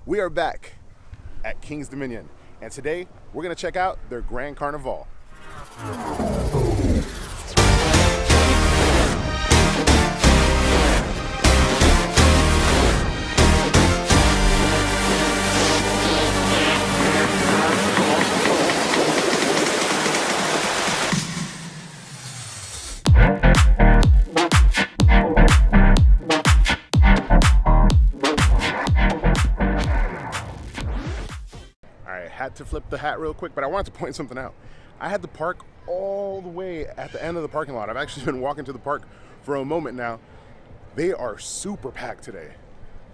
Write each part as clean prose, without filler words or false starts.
We are back at King's Dominion, and today we're going to check out their Grand Carnival. Had to flip the hat real quick, but I wanted to point something out. I had to park all the way at the end of the parking lot. I've actually been walking to the park for a moment now. They are super packed today.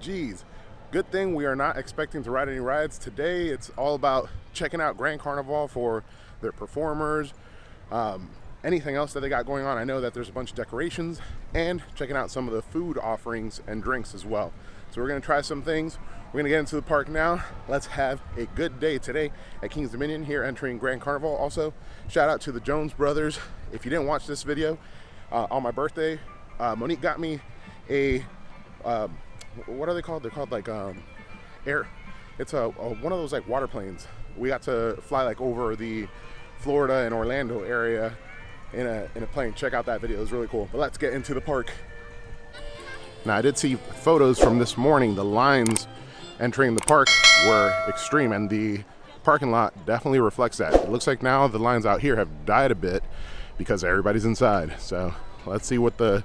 Jeez, good thing we are not expecting to ride any rides today. It's all about checking out Grand Carnival for their performers, anything else that they got going on. I know that there's a bunch of decorations, and checking out some of the food offerings and drinks as well. So we're gonna try some things. We're gonna get into the park now. Let's have a good day today at King's Dominion here entering Grand Carnival. Also, shout out to the Jones brothers. If you didn't watch this video, on my birthday, Monique got me a, what are they called? They're called like air. It's one of those like water planes. We got to fly like over the Florida and Orlando area in a plane. Check out that video, it was really cool. But let's get into the park. Now, I did see photos from this morning. The lines entering the park were extreme, and the parking lot definitely reflects that. It looks like now the lines out here have died a bit because everybody's inside. So let's see what the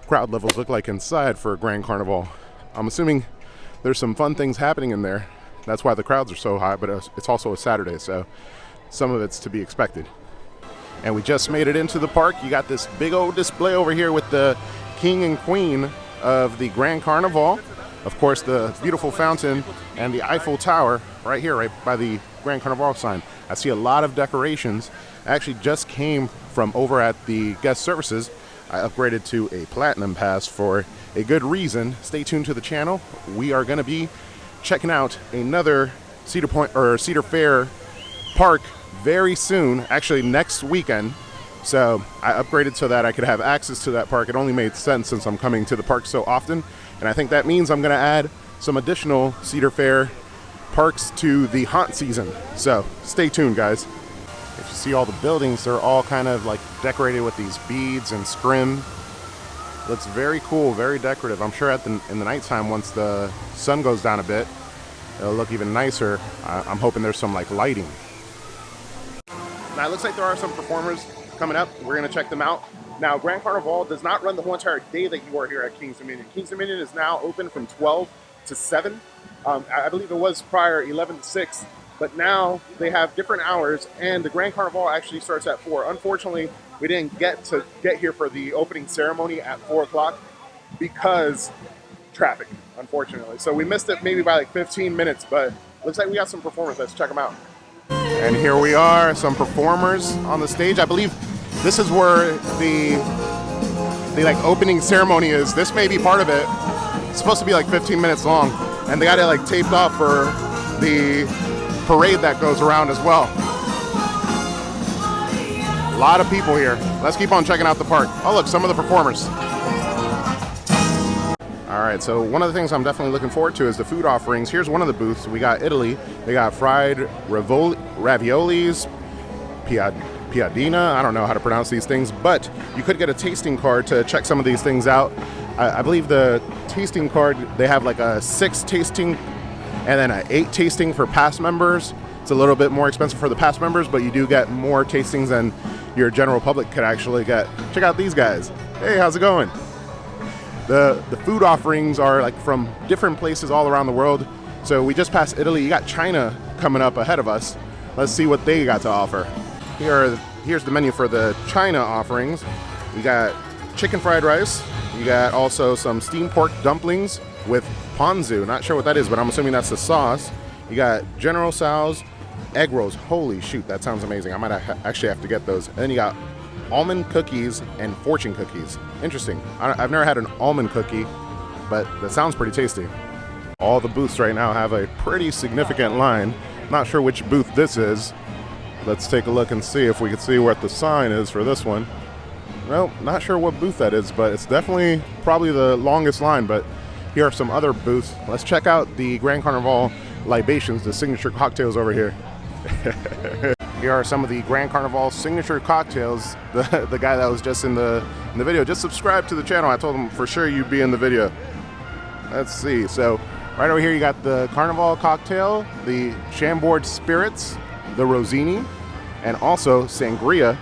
crowd levels look like inside for Grand Carnival. I'm assuming there's some fun things happening in there. That's why the crowds are so high, but it's also a Saturday, so some of it's to be expected. And we just made it into the park. You got this big old display over here with the king and queen of the Grand Carnival. Of course, the beautiful fountain and the Eiffel Tower right here, right by the Grand Carnival sign. I see a lot of decorations. I actually just came from over at the guest services. I upgraded to a platinum pass for a good reason. Stay tuned to the channel. We are going to be checking out another Cedar Fair park very soon, actually next weekend. So I upgraded so that I could have access to that park. It only made sense since I'm coming to the park so often. And I think that means I'm going to add some additional Cedar Fair parks to the haunt season. So stay tuned, guys. If you see all the buildings, they're all kind of like decorated with these beads and scrim. Looks very cool, very decorative. I'm sure in the nighttime, once the sun goes down a bit, it'll look even nicer. I'm hoping there's some like lighting. Now it looks like there are some performers coming up. We're going to check them out. Now, Grand Carnival does not run the whole entire day that you are here at King's Dominion. King's Dominion is now open from 12 to 7. I believe it was prior 11 to 6, but now they have different hours, and the Grand Carnival actually starts at 4. Unfortunately, we didn't get here for the opening ceremony at 4 o'clock because traffic, unfortunately. So we missed it maybe by like 15 minutes, but looks like we got some performers. Let's check them out. And here we are, some performers on the stage. I believe this is where the like opening ceremony is. This may be part of it. It's supposed to be like 15 minutes long, and they got it like taped off for the parade that goes around as well. A lot of people here. Let's keep on checking out the park. Oh look, some of the performers. All right, so one of the things I'm definitely looking forward to is the food offerings. Here's one of the booths. We got Italy. They got fried raviolis, piadina. I don't know how to pronounce these things, but you could get a tasting card to check some of these things out. I believe the tasting card, they have like a 6 tasting and then an 8 tasting for past members. It's a little bit more expensive for the past members, but you do get more tastings than your general public could actually get. Check out these guys. Hey, how's it going? The food offerings are like from different places all around the world. So we just passed Italy. You got China coming up ahead of us. Let's see what they got to offer. Here's the menu for the China offerings. You got chicken fried rice. You got also some steamed pork dumplings with ponzu. Not sure what that is, but I'm assuming that's the sauce. You got General Tso's egg rolls. Holy shoot, that sounds amazing. I might actually have to get those. And then you got almond cookies and fortune cookies. Interesting. I've never had an almond cookie, but that sounds pretty tasty. All the booths right now have a pretty significant line. Not sure which booth this is. Let's take a look and see if we can see what the sign is for this one. Well, not sure what booth that is, but it's definitely probably the longest line. But here are some other booths. Let's check out the Grand Carnival libations, the signature cocktails over here. Here are some of the Grand Carnival signature cocktails. The guy that was just in the video just subscribed to the channel. I told him for sure you'd be in the video. Let's see. So right over here you got the Carnival cocktail, the Chambord Spirits, the Rosini, and also Sangria,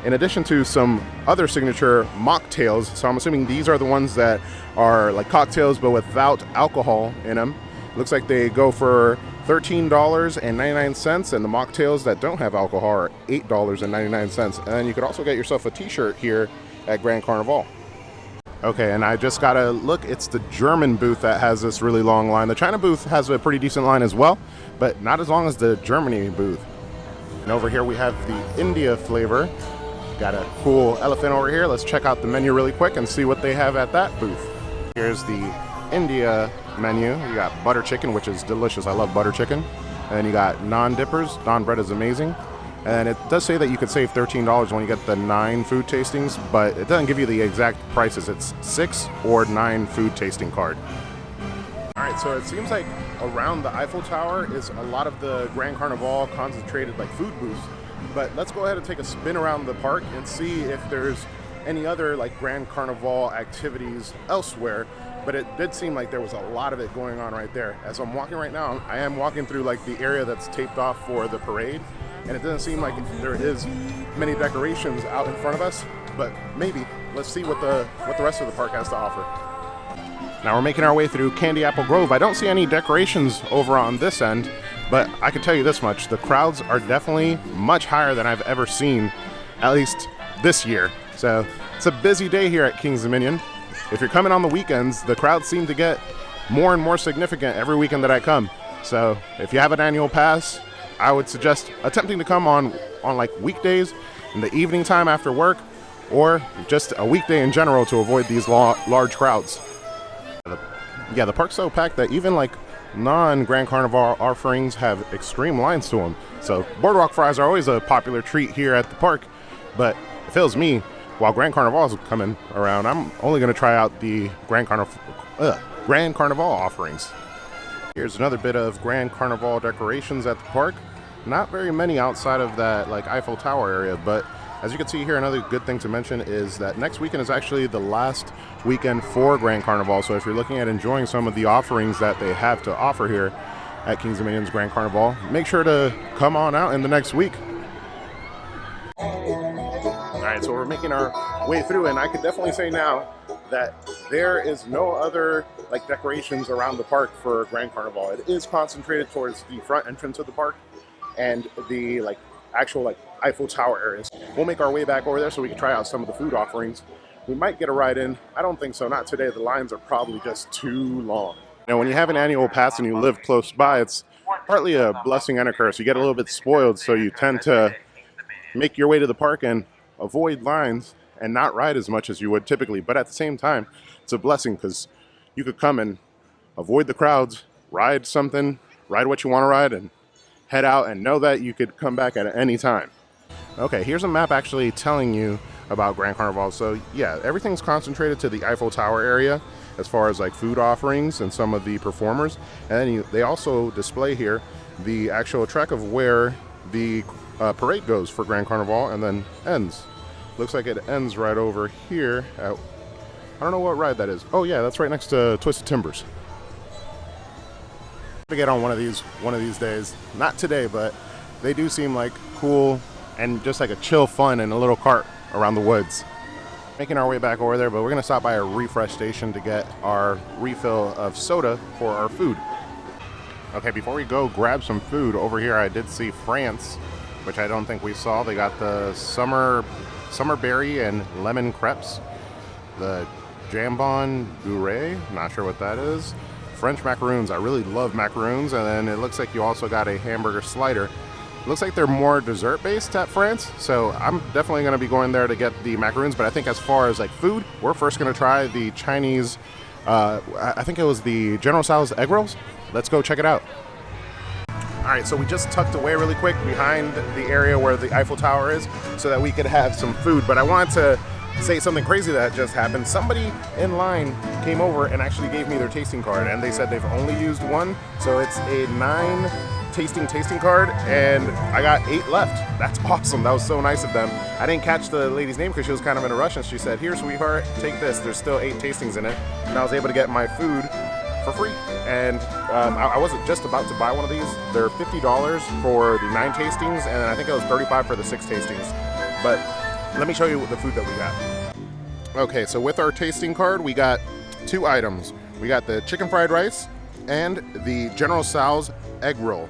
in addition to some other signature mocktails. So I'm assuming these are the ones that are like cocktails but without alcohol in them. Looks like they go for $13.99, and the mocktails that don't have alcohol are $8.99. And then you could also get yourself a t-shirt here at Grand Carnival. Okay, and I just got to look, it's the German booth that has this really long line. The China booth has a pretty decent line as well, but not as long as the Germany booth. And over here we have the India flavor. Got a cool elephant over here. Let's check out the menu really quick and see what they have at that booth. Here's the India menu. You got butter chicken, which is delicious. I love butter chicken. And then you got naan dippers. Naan bread is amazing. And it does say that you could save $13 when you get the 9 food tastings, but it doesn't give you the exact prices. It's 6 or 9 food tasting card. All right, so it seems like around the Eiffel Tower is a lot of the Grand Carnival concentrated like food booths. But let's go ahead and take a spin around the park and see if there's any other like Grand Carnival activities elsewhere. But it did seem like there was a lot of it going on right there. As I'm walking right now, I am walking through like the area that's taped off for the parade, and it doesn't seem like there is many decorations out in front of us, but maybe. Let's see what the rest of the park has to offer. Now we're making our way through Candy Apple Grove. I don't see any decorations over on this end, but I can tell you this much, the crowds are definitely much higher than I've ever seen, at least this year. So it's a busy day here at Kings Dominion. If you're coming on the weekends, the crowds seem to get more and more significant every weekend that I come. So if you have an annual pass, I would suggest attempting to come on like weekdays in the evening time after work, or just a weekday in general to avoid these large crowds. Yeah, the park's so packed that even like non-Grand Carnival offerings have extreme lines to them. So boardwalk fries are always a popular treat here at the park, but it feels me, while Grand Carnival is coming around, I'm only going to try out the Grand Carnival offerings. Here's another bit of Grand Carnival decorations at the park. Not very many outside of that like Eiffel Tower area, but as you can see here, another good thing to mention is that next weekend is actually the last weekend for Grand Carnival. So if you're looking at enjoying some of the offerings that they have to offer here at Kings Dominion's Grand Carnival, make sure to come on out in the next week. All right, so we're making our way through, and I could definitely say now that there is no other like decorations around the park for Grand Carnival. It is concentrated towards the front entrance of the park and the like actual like Eiffel Tower areas. We'll make our way back over there so we can try out some of the food offerings. We might get a ride in. I don't think so, not today. The lines are probably just too long. Now, when you have an annual pass and you live close by, it's partly a blessing and a curse. You get a little bit spoiled, so you tend to make your way to the park and avoid lines and not ride as much as you would typically. But at the same time, it's a blessing because you could come and avoid the crowds, ride something, ride what you want to ride, and head out and know that you could come back at any time. Okay, here's a map actually telling you about Grand Carnival. So yeah, everything's concentrated to the Eiffel Tower area as far as like food offerings and some of the performers. And then they also display here the actual track of where the parade goes for Grand Carnival and then ends. Looks like it ends right over here at, I don't know what ride that is. Oh yeah, that's right next to Twisted Timbers. To get on one of these days. Not today, but they do seem like cool and just like a chill fun in a little cart around the woods. Making our way back over there, but we're gonna stop by a refresh station to get our refill of soda for our food. Okay, before we go grab some food, over here I did see France, which I don't think we saw. They got the summer berry and lemon crepes, the jambon beurre, not sure what that is, French macaroons. I really love macaroons. And then it looks like you also got a hamburger slider. It looks like they're more dessert based at France, so I'm definitely going to be going there to get the macaroons. But I think as far as like food, we're first going to try the Chinese, I think it was the General Tso's egg rolls. Let's go check it out. All right, so we just tucked away really quick behind the area where the Eiffel Tower is so that we could have some food. But I wanted to say something crazy that just happened. Somebody in line came over and actually gave me their tasting card, and they said they've only used one, so it's a 9 tasting card, and I got 8 left. That's awesome. That was so nice of them. I didn't catch the lady's name because she was kind of in a rush, and she said, "Here, sweetheart, take this. There's still 8 tastings in it." And I was able to get my food for free. And I wasn't just about to buy one of these. They're $50 for the 9 tastings, and I think it was $35 for the 6 tastings. But let me show you the food that we got. Okay, so with our tasting card, we got 2 items. We got the chicken fried rice and the General Tso's egg roll.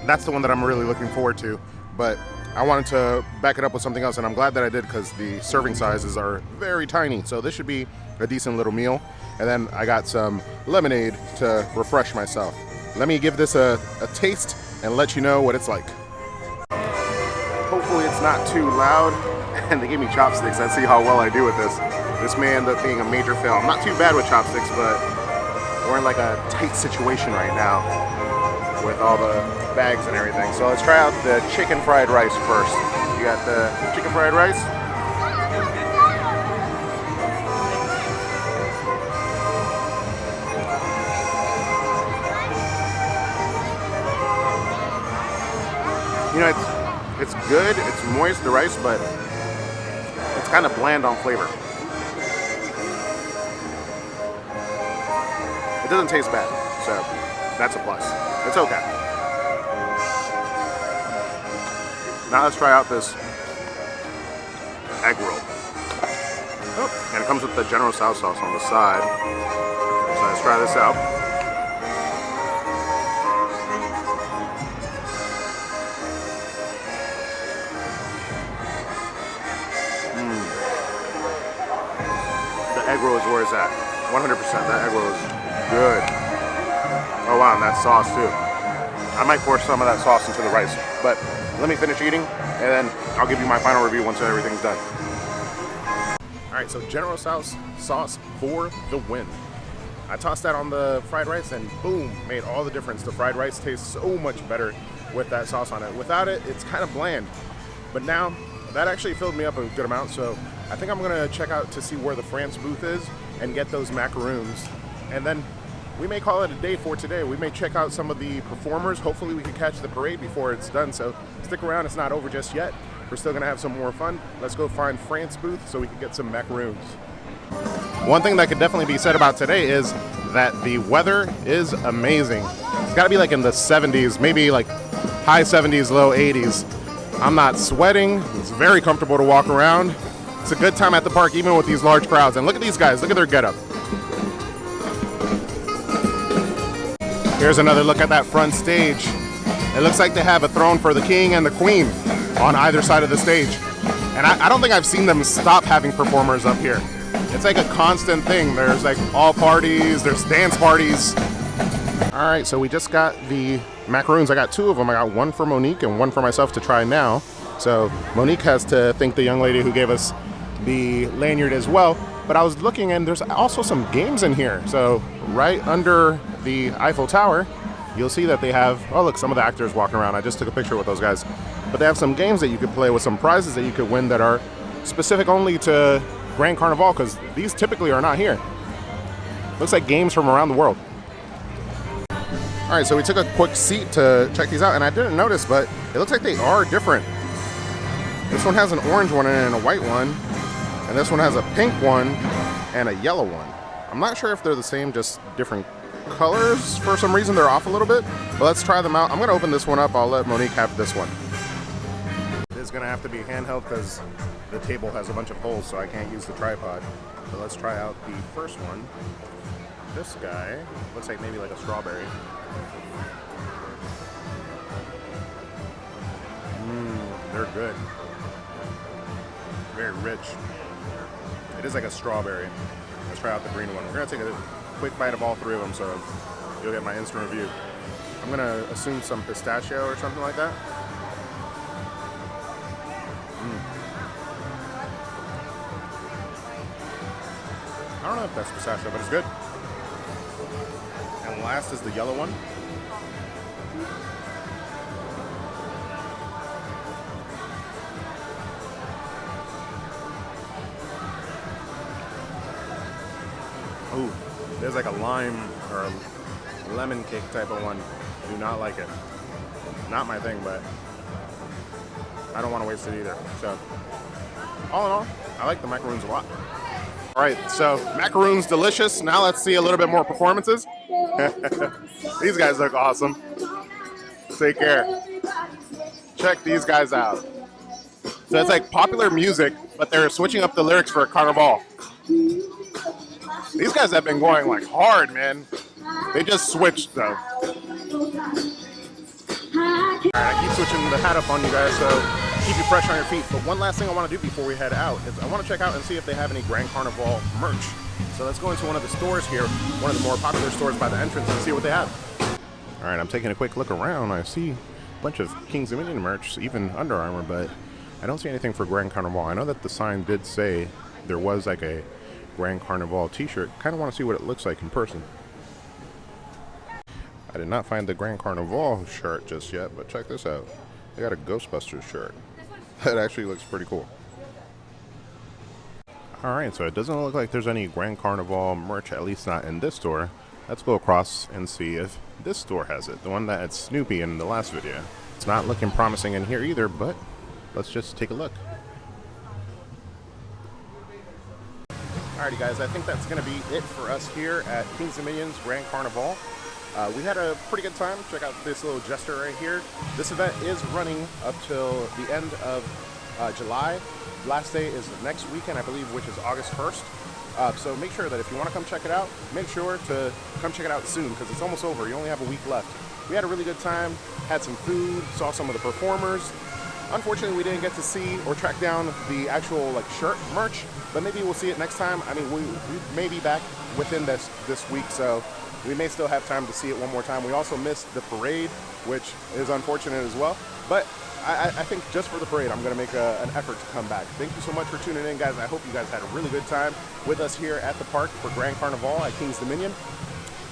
That's the one that I'm really looking forward to, but I wanted to back it up with something else, and I'm glad that I did because the serving sizes are very tiny. So this should be a decent little meal. And then I got some lemonade to refresh myself. Let me give this a taste and let you know what it's like. Hopefully it's not too loud. And they gave me chopsticks. Let's see how well I do with this. This may end up being a major fail. I'm not too bad with chopsticks, but we're in like a tight situation right now with all the bags and everything. So let's try out the chicken fried rice first. You got the chicken fried rice. You know, it's good, it's moist, the rice, but it's kind of bland on flavor. It doesn't taste bad, so that's a plus. It's okay. Now let's try out this egg roll. Oh, and it comes with the General Tso sauce on the side. So let's try this out. Egg roll is where it's at. 100%. That egg roll is good. Oh wow, and that sauce too. I might pour some of that sauce into the rice, but let me finish eating, and then I'll give you my final review once everything's done. All right, so General Tso's sauce for the win. I tossed that on the fried rice, and boom, made all the difference. The fried rice tastes so much better with that sauce on it. Without it, it's kind of bland. But now, that actually filled me up a good amount, so I think I'm gonna check out to see where the France booth is and get those macaroons. And then we may call it a day for today. We may check out some of the performers. Hopefully we can catch the parade before it's done, so stick around, it's not over just yet. We're still gonna have some more fun. Let's go find France booth so we can get some macaroons. One thing that could definitely be said about today is that the weather is amazing. It's gotta be like in the 70s, maybe like high 70s, low 80s. I'm not sweating, it's very comfortable to walk around. It's a good time at the park, even with these large crowds. And look at these guys, look at their getup. Here's another look at that front stage. It looks like they have a throne for the king and the queen on either side of the stage. And I don't think I've seen them stop having performers up here. It's like a constant thing. There's like all parties, there's dance parties. All right, so we just got the macaroons. I got 2 of them. I got one for Monique and one for myself to try now. So Monique has to thank the young lady who gave us the lanyard as well. But I was looking, and there's also some games in here. So right under the Eiffel Tower, you'll see that they have, oh look, some of the actors walking around. I just took a picture with those guys. But they have some games that you could play with some prizes that you could win that are specific only to Grand Carnival, because these typically are not here. Looks like games from around the world. All right, so we took a quick seat to check these out, and I didn't notice, but it looks like they are different. This one has an orange one and a white one, and this one has a pink one and a yellow one. I'm not sure if they're the same, just different colors. For some reason, they're off a little bit, but let's try them out. I'm gonna open this one up. I'll let Monique have this one. It is gonna have to be handheld because the table has a bunch of holes, so I can't use the tripod. So let's try out the first one. This guy looks like maybe like a strawberry. They're good. Very rich. It is like a strawberry. Let's try out the green one. We're gonna take a quick bite of all 3 of them, so you'll get my instant review. I'm gonna assume some pistachio or something like that. I don't know if that's pistachio, but it's good. And last is the yellow one. There's like a lime or a lemon cake type of one. Do not like it. Not my thing, but I don't want to waste it either. So, all in all, I like the macaroons a lot. All right, so macaroons delicious. Now let's see a little bit more performances. These guys look awesome. Take care. Check these guys out. So it's like popular music, but they're switching up the lyrics for a carnival. These guys have been going like hard, man. They just switched though. Alright, I keep switching the hat up on you guys, so keep you fresh on your feet. But one last thing I want to do before we head out is I want to check out and see if they have any Grand Carnival merch. So let's go into one of the stores here, one of the more popular stores by the entrance, and see what they have. Alright, I'm taking a quick look around. I see a bunch of King's Dominion merch, even Under Armour, but I don't see anything for Grand Carnival. I know that the sign did say there was like a Grand Carnival t-shirt. Kind of want to see what it looks like in person. I did not find the Grand Carnival shirt just yet, but check this out. They got a Ghostbusters shirt. That actually looks pretty cool. Alright, so it doesn't look like there's any Grand Carnival merch, at least not in this store. Let's go across and see if this store has it. The one that had Snoopy in the last video. It's not looking promising in here either, but let's just take a look. Alrighty guys, I think that's going to be it for us here at King's Dominion's Grand Carnival. We had a pretty good time. Check out this little gesture right here. This event is running up till the end of July. Last day is next weekend, I believe, which is August 1st. So make sure that if you want to come check it out, make sure to come check it out soon because it's almost over. You only have a week left. We had a really good time, had some food, saw some of the performers. Unfortunately, we didn't get to see or track down the actual like shirt merch, but maybe we'll see it next time. I mean, we may be back within this week, so we may still have time to see it one more time. We also missed the parade, which is unfortunate as well. But I think just for the parade, I'm going to make an effort to come back. Thank you so much for tuning in, guys. I hope you guys had a really good time with us here at the park for Grand Carnival at King's Dominion.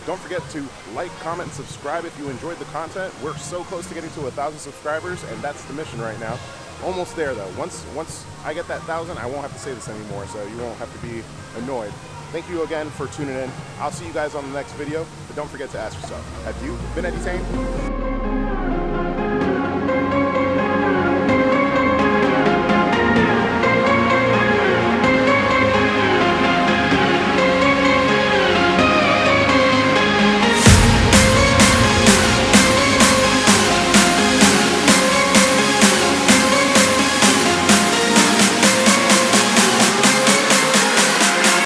Don't forget to like, comment, and subscribe if you enjoyed the content. We're so close to getting to 1,000 subscribers, and that's the mission right now. Almost there, though. Once I get that 1,000, I won't have to say this anymore, so you won't have to be annoyed. Thank you again for tuning in. I'll see you guys on the next video, but don't forget to ask yourself, have you been entertained?